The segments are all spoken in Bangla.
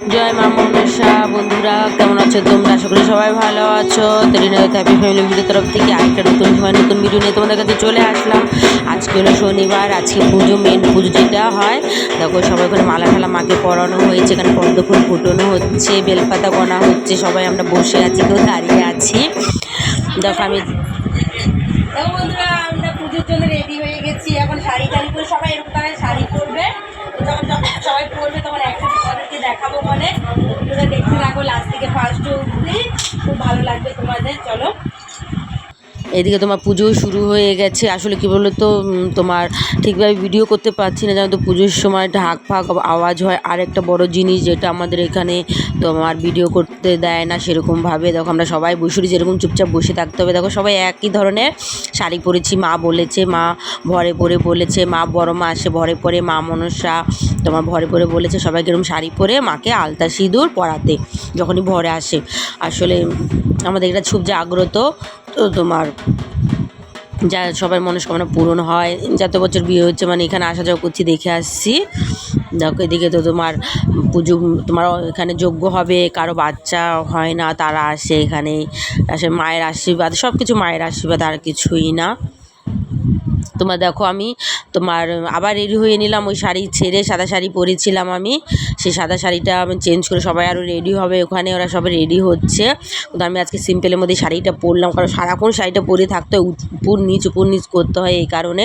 জয় মা মনসা। বন্ধুরা কেমন আছো তোমরা? আশা করি সবাই ভালো আছো। তো রিনায়ত হ্যাপি ফ্যামিলি ভিডিও তরফ থেকে আরেকটা নতুন ভিডিও নিয়ে তোমাদের কাছে চলে আসলাম। আজকে হলো শনিবার, আজকে পুজো, মেন পুজো যেটা হয়। দেখো সবাই করে মালা ঠালা মাকে পরানো হয়েছে, এখানে পদ্ম ফুল ফুটানো হচ্ছে, বেলপাতা গোনা হচ্ছে, সবাই আমরা বসে আছি, কেউ দাঁড়িয়ে আছি। দেখো আমি বন্ধুরা আমরা পুজোর জন্য রেডি হয়ে গেছি। এখন শাড়ি পরে সবাই এরকম শাড়ি পরবে, যখন সবাই পরবে তখন একসাথে তাদেরকে দেখাবো। বলে ভিডিওটা দেখতে থাকো লাস্ট থেকে ফার্স্ট অবধি, খুব ভালো লাগবে তোমাদের। চলো, এদিকে তোমার পুজো শুরু হয়ে গেছে। আসলে কি বলো তো, তোমার ঠিকভাবে ভিডিও করতে পারছি না, জানো তো পুজোর সময় ঢাক ফাঁক আওয়াজ হয়। আর একটা বড় জিনিস যেটা আমাদের এখানে তোমার ভিডিও করতে দেয় না সেরকমভাবে। দেখো আমরা সবাই বসুরি যেরকম চুপচাপ বসে থাকতে হবে। দেখো সবাই একই ধরনের শাড়ি পরেছি, মা বলেছে, মা ভরে পরে বলেছে, মা বড় মা আসে ভরে পরে, মা মনসা তোমার ভরে পরে বলেছে সবাইকে এরকম শাড়ি পরে মাকে আলতা সিঁদুর পরাতে যখনই ভরে আসে। আসলে আমাদের এটা খুব জাগ্রত, তো তোমার যা সবার মনস্কামনা পূরণ হয়। যত বছর বিয়ে হচ্ছে মানে এখানে আসা যাওয়া করছি, দেখে আসছি। দেখো এদিকে তো তোমার পুজো, তোমার এখানে যজ্ঞ হবে, কারো বাচ্চা হয় না তারা আসে এখানে, আসে মায়ের আশীর্বাদ, সব কিছু মায়ের আশীর্বাদ, আর কিছুই না। তোমার দেখো আমি তোমার আবার রেডি হয়ে নিলাম, ওই শাড়ি ছেড়ে সাদা শাড়ি পরেছিলাম আমি, সেই সাদা শাড়িটা আমি চেঞ্জ করে সবাই আরও রেডি হবে, ওখানে ওরা সবাই রেডি হচ্ছে। তো আমি আজকে সিম্পলের মধ্যে শাড়িটা পরলাম, কারণ সারাক্ষণ শাড়িটা পরে থাকতে হয়, উপর নিচ করতে হয় এই কারণে।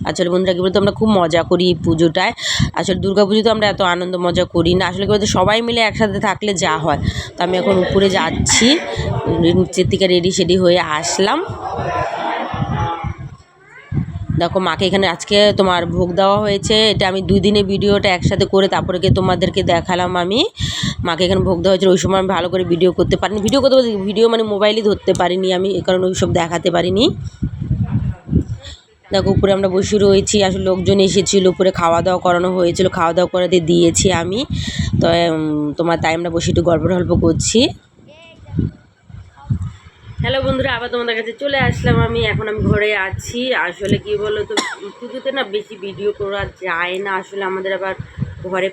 আসলে বন্ধুরা কী বলতো, আমরা খুব মজা করি এই পুজোটায়। আসলে দুর্গা পুজোতে আমরা এত আনন্দ মজা করি না, আসলে কী বলতো সবাই মিলে একসাথে থাকলে যা হয়। তো আমি এখন উপরে যাচ্ছি, নিচের থেকে রেডি সেডি হয়ে আসলাম। দেখো মাকে এখানে আজকে তোমার ভোগ দেওয়া হয়েছে, এটা আমি 2 দিনের ভিডিওটা একসাথে করে তারপরে তোমাদেরকে দেখালাম। আমি মাকে এখানে ভোগ দেওয়া হয়েছিল, ওই সময় আমি ভালো করে ভিডিও করতে পারিনি, ভিডিও মানে মোবাইলই ধরতে পারিনি আমি, এই কারণে ওই সব দেখাতে পারিনি। দেখো উপরে আমরা বসে রয়েছি, আসলে লোকজন এসেছিলো, উপরে খাওয়া দাওয়া করানো হয়েছিল, খাওয়া দাওয়া করাতে দিয়েছি আমি। তো তোমার তাই আমরা বসে একটু গল্প করছি। হ্যালো বন্ধুরা, আবার তোমাদের কাছে চলে আসলাম আমি। এখন আমি ঘরে আছি। আসলে কি বলো তো, পুজোতে না বেশি ভিডিও করা যায় না, আসলে আমাদের আবার ঘরে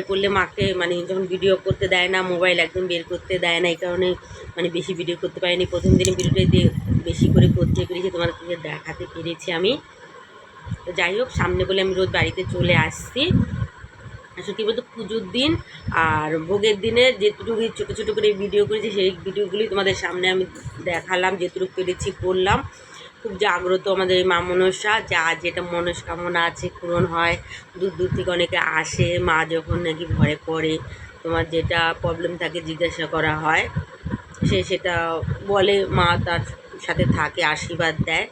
পড়লে মাকে মানে যখন ভিডিও করতে দেয় না, মোবাইল একদম বের করতে দেয় না, এই কারণে মানে বেশি ভিডিও করতে পারিনি। প্রথম দিনে ভিডিওটা দিয়ে বেশি করে করতে পেরেছি, তোমাদেরকে দেখাতে পেরেছি আমি। তো যাই হোক, সামনে বলে আমি রোজ বাড়িতে চলে আসছি। আসলে কী বলতো, পুজোর দিন আর ভোগের দিনে যেটুকু ছোটো ছোটো করে ভিডিও করেছি, সেই ভিডিওগুলি তোমাদের সামনে আমি দেখালাম, যেটুকু পেরেছি করলাম। খুব জাগ্রত আমাদের এই মা মনসা, যা যেটা মনস্কামনা আছে পূরণ হয়। দূর দূর থেকে অনেকে আসে, মা যখন নাকি ঘরে পড়ে, তোমার যেটা প্রবলেম থাকে জিজ্ঞাসা করা হয়, সেটা বলে, মা তার সাথে থাকে, আশীর্বাদ দেয়।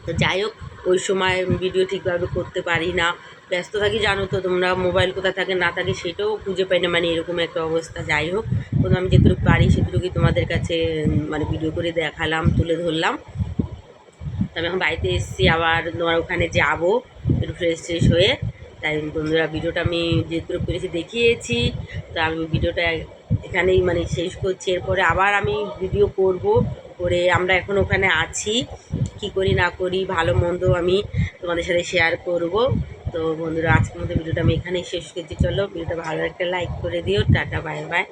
তো যাই হোক, ওই সময় ভিডিও ঠিকভাবে করতে পারি না, ব্যস্ত থাকি, জানো তো তোমরা, মোবাইল কোথায় থাকে না থাকে সেটাও খুঁজে পাই না, মানে এরকম একটা অবস্থা। যাই হোক, প্রথমে আমি যেটুকু পারি সেটুকুই তোমাদের কাছে মানে ভিডিও করে দেখালাম, তুলে ধরলাম। তো আমি এখন বাড়িতে এসেছি, আবার তোমার ওখানে যাবো একটু ফ্রেশ হয়ে। তাই বন্ধুরা ভিডিওটা আমি যেটুকু পেরেছি দেখিয়েছি। তো আমি ভিডিওটা এখানেই মানে শেষ করছি, এরপরে আবার আমি ভিডিও করে আমরা এখন ওখানে আছি, কি করি না করি ভালো মন্দ আমি তোমাদের সাথে শেয়ার করব। তো বন্ধুরা আজকের মতো ভিডিওটা আমি এখানেই শেষ করছি। চলো, ভিডিওটা ভালো একটা লাইক করে দিও। Tata, bye bye.